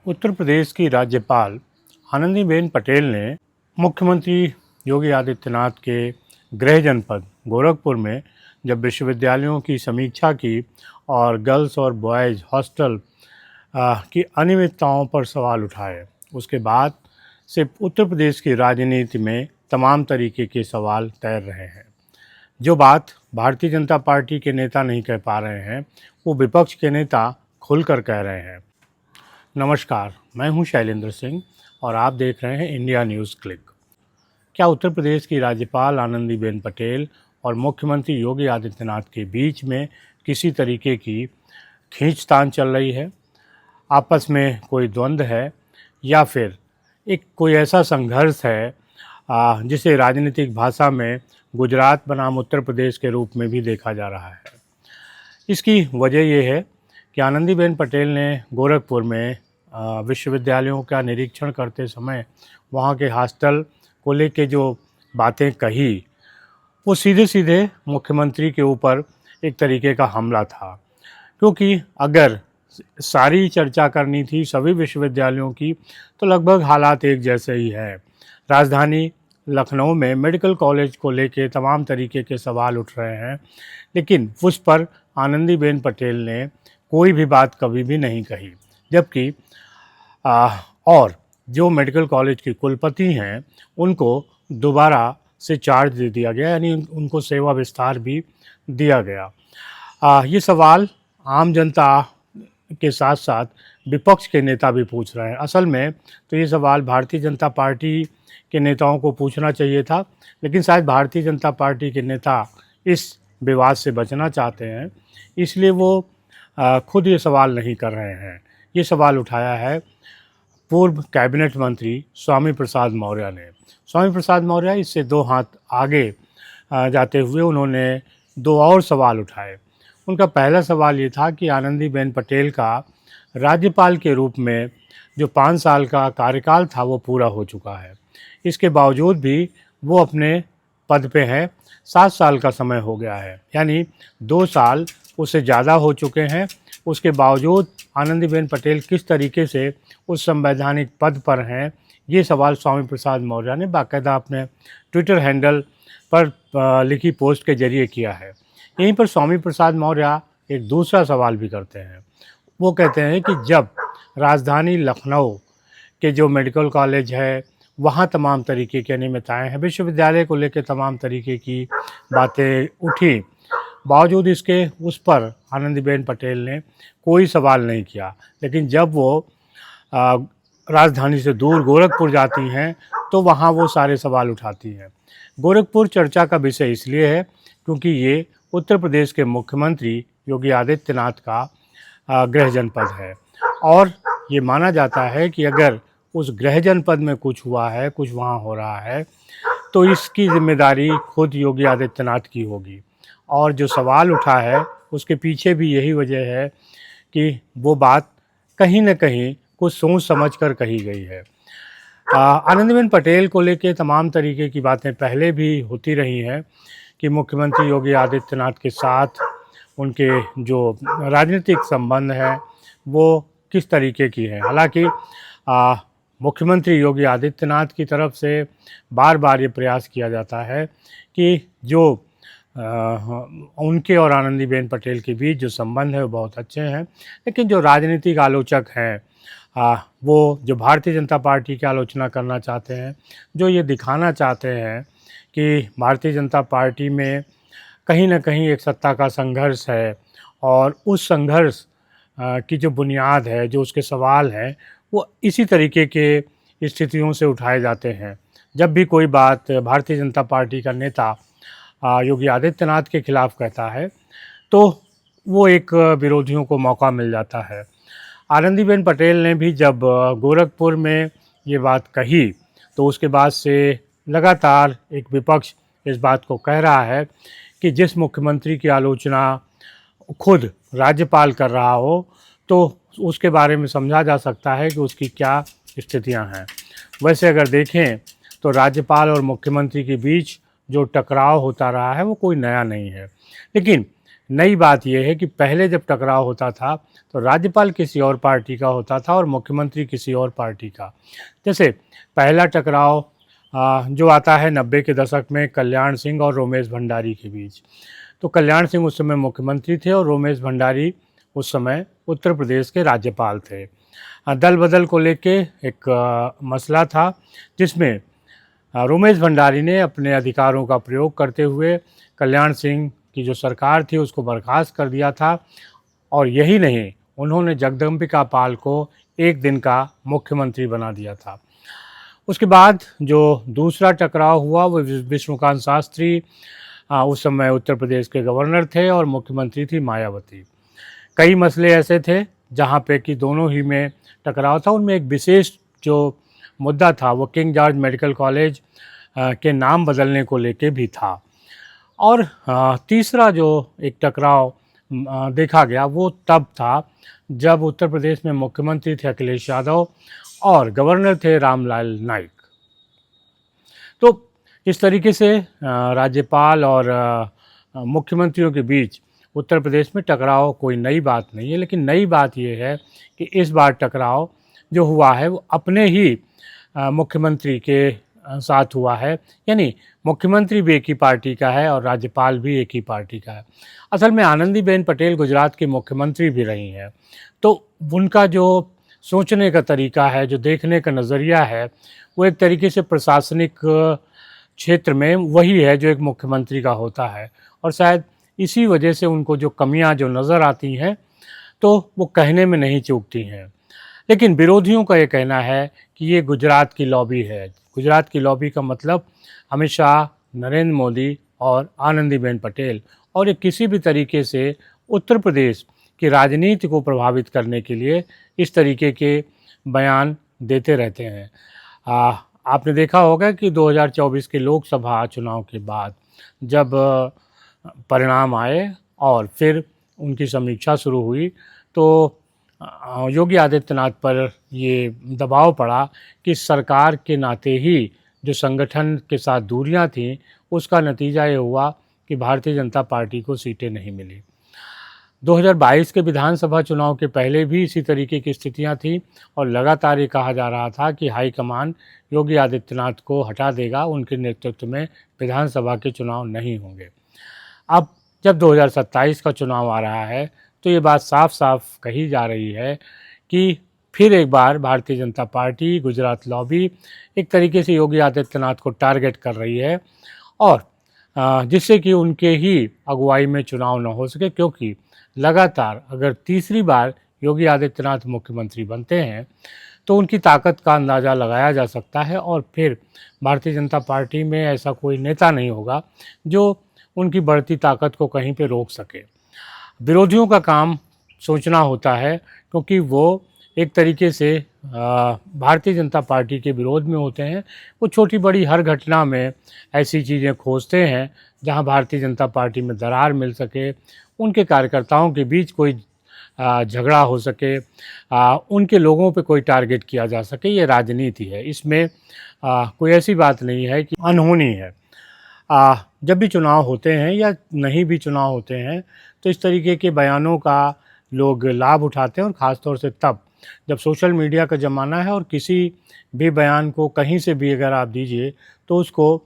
उत्तर प्रदेश की राज्यपाल आनंदीबेन पटेल ने मुख्यमंत्री योगी आदित्यनाथ के गृह जनपद गोरखपुर में जब विश्वविद्यालयों की समीक्षा की और गर्ल्स और बॉयज़ हॉस्टल की अनियमितताओं पर सवाल उठाए। उसके बाद से उत्तर प्रदेश की राजनीति में तमाम तरीके के सवाल तैर रहे हैं। जो बात भारतीय जनता पार्टी के नेता नहीं कह पा रहे हैं, वो विपक्ष के नेता खुलकर कह रहे हैं। नमस्कार, मैं हूं शैलेंद्र सिंह और आप देख रहे हैं इंडिया न्यूज़ क्लिक। क्या उत्तर प्रदेश की राज्यपाल आनंदीबेन पटेल और मुख्यमंत्री योगी आदित्यनाथ के बीच में किसी तरीके की खींचतान चल रही है? आपस में कोई द्वंद्व है या फिर कोई ऐसा संघर्ष है जिसे राजनीतिक भाषा में गुजरात बनाम उत्तर प्रदेश के रूप में भी देखा जा रहा है? इसकी वजह यह है कि आनंदीबेन पटेल ने गोरखपुर में विश्वविद्यालयों का निरीक्षण करते समय वहाँ के हॉस्टल को लेके जो बातें कही, वो सीधे सीधे मुख्यमंत्री के ऊपर एक तरीके का हमला था। क्योंकि अगर सारी चर्चा करनी थी सभी विश्वविद्यालयों की, तो लगभग हालात एक जैसे ही है। राजधानी लखनऊ में मेडिकल कॉलेज को लेके तमाम तरीके के सवाल उठ रहे हैं, लेकिन उस पर आनंदीबेन पटेल ने कोई भी बात कभी भी नहीं कही। जबकि और जो मेडिकल कॉलेज की कुलपति हैं, उनको दोबारा से चार्ज दे दिया गया, यानी उनको सेवा विस्तार भी दिया गया। ये सवाल आम जनता के साथ साथ विपक्ष के नेता भी पूछ रहे हैं। असल में तो ये सवाल भारतीय जनता पार्टी के नेताओं को पूछना चाहिए था, लेकिन शायद भारतीय जनता पार्टी के नेता इस विवाद से बचना चाहते हैं, इसलिए वो खुद ये सवाल नहीं कर रहे हैं। ये सवाल उठाया है पूर्व कैबिनेट मंत्री स्वामी प्रसाद मौर्य ने। स्वामी प्रसाद मौर्य इससे दो हाथ आगे जाते हुए उन्होंने दो और सवाल उठाए। उनका पहला सवाल ये था कि आनंदीबेन पटेल का राज्यपाल के रूप में जो 5 साल का कार्यकाल था वो पूरा हो चुका है। इसके बावजूद भी वो अपने पद पे हैं। 7 साल का समय हो गया है, यानी 2 साल उससे ज़्यादा हो चुके हैं। उसके बावजूद आनंदीबेन पटेल किस तरीके से उस संवैधानिक पद पर हैं, ये सवाल स्वामी प्रसाद मौर्य ने बाकायदा अपने ट्विटर हैंडल पर लिखी पोस्ट के जरिए किया है। यहीं पर स्वामी प्रसाद मौर्य एक दूसरा सवाल भी करते हैं। वो कहते हैं कि जब राजधानी लखनऊ के जो मेडिकल कॉलेज है, वहाँ तमाम तरीके की अनियमितताएँ हैं, विश्वविद्यालय को लेकर तमाम तरीके की बातें उठी, बावजूद इसके उस पर आनंदीबेन पटेल ने कोई सवाल नहीं किया। लेकिन जब वो राजधानी से दूर गोरखपुर जाती हैं, तो वहाँ वो सारे सवाल उठाती हैं। गोरखपुर चर्चा का विषय इसलिए है क्योंकि ये उत्तर प्रदेश के मुख्यमंत्री योगी आदित्यनाथ का गृह जनपद है, और ये माना जाता है कि अगर उस गृह जनपद में कुछ हुआ है, कुछ वहाँ हो रहा है, तो इसकी जिम्मेदारी खुद योगी आदित्यनाथ की होगी। और जो सवाल उठा है उसके पीछे भी यही वजह है कि वो बात कहीं न कहीं कुछ सोच समझ कर कही गई है। आनंदीबेन पटेल को लेके तमाम तरीके की बातें पहले भी होती रही हैं कि मुख्यमंत्री योगी आदित्यनाथ के साथ उनके जो राजनीतिक संबंध हैं वो किस तरीके की हैं। हालांकि मुख्यमंत्री योगी आदित्यनाथ की तरफ से बार बार ये प्रयास किया जाता है कि जो उनके और आनंदीबेन पटेल के बीच जो संबंध है वो बहुत अच्छे हैं, लेकिन जो राजनीतिक आलोचक हैं वो जो भारतीय जनता पार्टी की आलोचना करना चाहते हैं, जो ये दिखाना चाहते हैं कि भारतीय जनता पार्टी में कहीं न कहीं एक सत्ता का संघर्ष है, और उस संघर्ष की जो बुनियाद है, जो उसके सवाल हैं, वो इसी तरीके के स्थितियों से उठाए जाते हैं। जब भी कोई बात भारतीय जनता पार्टी का नेता योगी आदित्यनाथ के खिलाफ कहता है, तो वो एक विरोधियों को मौका मिल जाता है। आनंदीबेन पटेल ने भी जब गोरखपुर में ये बात कही, तो उसके बाद से लगातार एक विपक्ष इस बात को कह रहा है कि जिस मुख्यमंत्री की आलोचना खुद राज्यपाल कर रहा हो, तो उसके बारे में समझा जा सकता है कि उसकी क्या स्थितियां हैं। वैसे अगर देखें तो राज्यपाल और मुख्यमंत्री के बीच जो टकराव होता रहा है वो कोई नया नहीं है, लेकिन नई बात यह है कि पहले जब टकराव होता था तो राज्यपाल किसी और पार्टी का होता था और मुख्यमंत्री किसी और पार्टी का। जैसे पहला टकराव जो आता है 90 के दशक में कल्याण सिंह और रोमेश भंडारी के बीच। तो कल्याण सिंह उस समय मुख्यमंत्री थे और रोमेश भंडारी उस समय उत्तर प्रदेश के राज्यपाल थे। दल बदल को लेके एक मसला था जिसमें रोमेश भंडारी ने अपने अधिकारों का प्रयोग करते हुए कल्याण सिंह की जो सरकार थी उसको बर्खास्त कर दिया था। और यही नहीं, उन्होंने जगदम्बिका पाल को एक दिन का मुख्यमंत्री बना दिया था। उसके बाद जो दूसरा टकराव हुआ वो विष्णुकांत शास्त्री उस समय उत्तर प्रदेश के गवर्नर थे और मुख्यमंत्री थी मायावती। कई मसले ऐसे थे जहाँ पे कि दोनों ही में टकराव था। उनमें एक विशेष जो मुद्दा था वो किंग जॉर्ज मेडिकल कॉलेज के नाम बदलने को लेके भी था। और तीसरा जो एक टकराव देखा गया वो तब था जब उत्तर प्रदेश में मुख्यमंत्री थे अखिलेश यादव और गवर्नर थे रामलाल नाइक। तो इस तरीके से राज्यपाल और मुख्यमंत्रियों के बीच उत्तर प्रदेश में टकराव कोई नई बात नहीं है। लेकिन नई बात यह है कि इस बार टकराव जो हुआ है वो अपने ही मुख्यमंत्री के साथ हुआ है, यानी मुख्यमंत्री भी एक ही पार्टी का है और राज्यपाल भी एक ही पार्टी का है। असल में आनंदीबेन पटेल गुजरात की मुख्यमंत्री भी रही हैं, तो उनका जो सोचने का तरीका है, जो देखने का नज़रिया है, वो एक तरीके से प्रशासनिक क्षेत्र में वही है जो एक मुख्यमंत्री का होता है। और शायद इसी वजह से उनको जो कमियां जो नज़र आती हैं तो वो कहने में नहीं चूकती हैं। लेकिन विरोधियों का ये कहना है कि ये गुजरात की लॉबी है। गुजरात की लॉबी का मतलब अमित शाह, नरेंद्र मोदी और आनंदीबेन पटेल, और ये किसी भी तरीके से उत्तर प्रदेश की राजनीति को प्रभावित करने के लिए इस तरीके के बयान देते रहते हैं। आपने देखा होगा कि 2024 के लोकसभा चुनाव के बाद जब परिणाम आए और फिर उनकी समीक्षा शुरू हुई तो योगी आदित्यनाथ पर ये दबाव पड़ा कि सरकार के नाते ही जो संगठन के साथ दूरियां थीं उसका नतीजा ये हुआ कि भारतीय जनता पार्टी को सीटें नहीं मिली। 2022 के विधानसभा चुनाव के पहले भी इसी तरीके की स्थितियां थीं और लगातार ये कहा जा रहा था कि हाईकमान योगी आदित्यनाथ को हटा देगा, उनके नेतृत्व में विधानसभा के चुनाव नहीं होंगे। अब जब 2027 का चुनाव आ रहा है तो ये बात साफ साफ कही जा रही है कि फिर एक बार भारतीय जनता पार्टी, गुजरात लॉबी एक तरीके से योगी आदित्यनाथ को टारगेट कर रही है और जिससे कि उनके ही अगुवाई में चुनाव न हो सके, क्योंकि लगातार अगर तीसरी बार योगी आदित्यनाथ मुख्यमंत्री बनते हैं तो उनकी ताकत का अंदाज़ा लगाया जा सकता है और फिर भारतीय जनता पार्टी में ऐसा कोई नेता नहीं होगा जो उनकी बढ़ती ताकत को कहीं पे रोक सके। विरोधियों का काम सोचना होता है क्योंकि वो एक तरीके से भारतीय जनता पार्टी के विरोध में होते हैं। वो छोटी बड़ी हर घटना में ऐसी चीज़ें खोजते हैं जहां भारतीय जनता पार्टी में दरार मिल सके, उनके कार्यकर्ताओं के बीच कोई झगड़ा हो सके, उनके लोगों पे कोई टारगेट किया जा सके। ये राजनीति है, इसमें कोई ऐसी बात नहीं है कि अनहोनी है। जब भी चुनाव होते हैं या नहीं भी चुनाव होते हैं तो इस तरीके के बयानों का लोग लाभ उठाते हैं, और ख़ास तौर से तब जब सोशल मीडिया का ज़माना है और किसी भी बयान को कहीं से भी अगर आप दीजिए तो उसको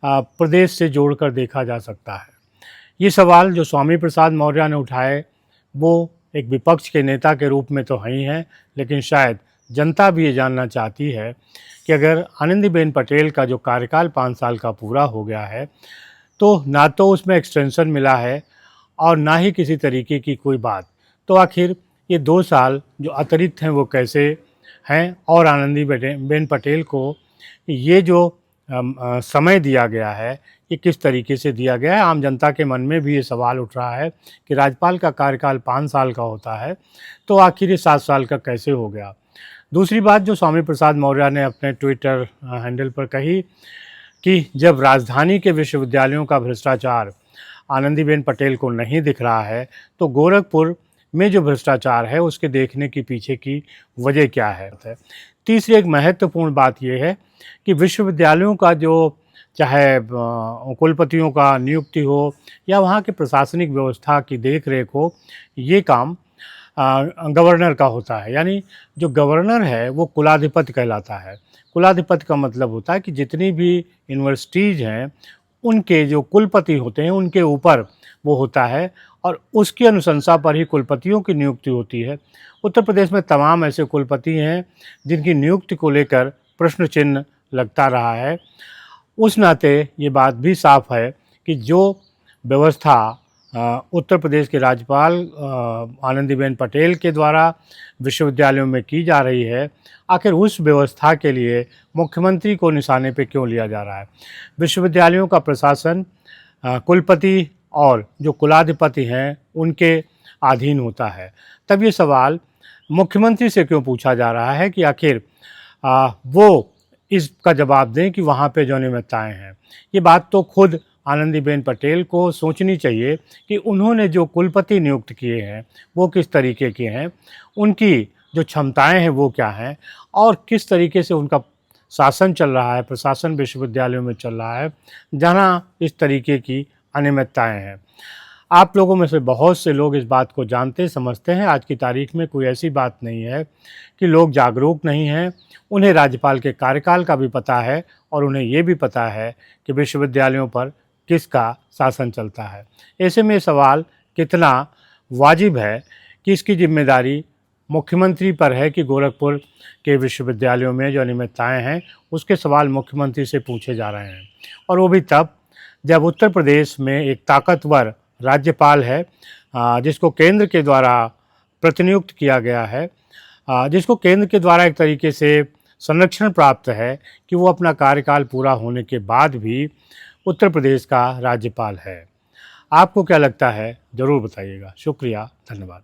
प्रदेश से जोड़कर देखा जा सकता है। ये सवाल जो स्वामी प्रसाद मौर्य ने उठाए वो एक विपक्ष के नेता के रूप में तो ही हैं, लेकिन शायद जनता भी ये जानना चाहती है कि अगर आनंदीबेन पटेल का जो कार्यकाल 5 साल का पूरा हो गया है तो ना तो उसमें एक्सटेंशन मिला है और ना ही किसी तरीके की कोई बात, तो आखिर ये 2 साल जो अतिरिक्त हैं वो कैसे हैं, और आनंदीबेन पटेल को ये जो समय दिया गया है ये किस तरीके से दिया गया है। आम जनता के मन में भी ये सवाल उठ रहा है कि राज्यपाल का कार्यकाल 5 साल का होता है तो आखिर ये 7 साल का कैसे हो गया। दूसरी बात जो स्वामी प्रसाद मौर्य ने अपने ट्विटर हैंडल पर कही कि जब राजधानी के विश्वविद्यालयों का भ्रष्टाचार आनंदीबेन पटेल को नहीं दिख रहा है तो गोरखपुर में जो भ्रष्टाचार है उसके देखने के पीछे की वजह क्या है। तीसरी एक महत्वपूर्ण बात यह है कि विश्वविद्यालयों का जो चाहे कुलपतियों का नियुक्ति हो या वहाँ की प्रशासनिक व्यवस्था की देख रेख हो, ये काम गवर्नर का होता है। यानी जो गवर्नर है वो कुलाधिपति कहलाता है। कुलाधिपति का मतलब होता है कि जितनी भी यूनिवर्सिटीज़ हैं उनके जो कुलपति होते हैं उनके ऊपर वो होता है और उसकी अनुशंसा पर ही कुलपतियों की नियुक्ति होती है। उत्तर प्रदेश में तमाम ऐसे कुलपति हैं जिनकी नियुक्ति को लेकर प्रश्न चिन्ह लगता रहा है। उस नाते ये बात भी साफ है कि जो व्यवस्था उत्तर प्रदेश के राज्यपाल आनंदीबेन पटेल के द्वारा विश्वविद्यालयों में की जा रही है, आखिर उस व्यवस्था के लिए मुख्यमंत्री को निशाने पे क्यों लिया जा रहा है। विश्वविद्यालयों का प्रशासन कुलपति और जो कुलाधिपति हैं उनके अधीन होता है। तब ये सवाल मुख्यमंत्री से क्यों पूछा जा रहा है कि आखिर वो इसका जवाब दें कि वहाँ पे जो अनियमितताएँ हैं। ये बात तो खुद आनंदीबेन पटेल को सोचनी चाहिए कि उन्होंने जो कुलपति नियुक्त किए हैं वो किस तरीके के हैं, उनकी जो क्षमताएं हैं वो क्या हैं और किस तरीके से उनका शासन चल रहा है, प्रशासन विश्वविद्यालयों में चल रहा है जहाँ इस तरीके की अनियमितताएं हैं। आप लोगों में से बहुत से लोग इस बात को जानते समझते हैं। आज की तारीख में कोई ऐसी बात नहीं है कि लोग जागरूक नहीं हैं। उन्हें राज्यपाल के कार्यकाल का भी पता है और उन्हें ये भी पता है कि विश्वविद्यालयों पर किसका शासन चलता है। ऐसे में सवाल कितना वाजिब है कि इसकी जिम्मेदारी मुख्यमंत्री पर है कि गोरखपुर के विश्वविद्यालयों में जो अनियमितताएँ हैं उसके सवाल मुख्यमंत्री से पूछे जा रहे हैं, और वो भी तब जब उत्तर प्रदेश में एक ताकतवर राज्यपाल है जिसको केंद्र के द्वारा प्रतिनियुक्त किया गया है, जिसको केंद्र के द्वारा एक तरीके से संरक्षण प्राप्त है कि वो अपना कार्यकाल पूरा होने के बाद भी उत्तर प्रदेश का राज्यपाल है। आपको क्या लगता है ज़रूर बताइएगा। शुक्रिया, धन्यवाद।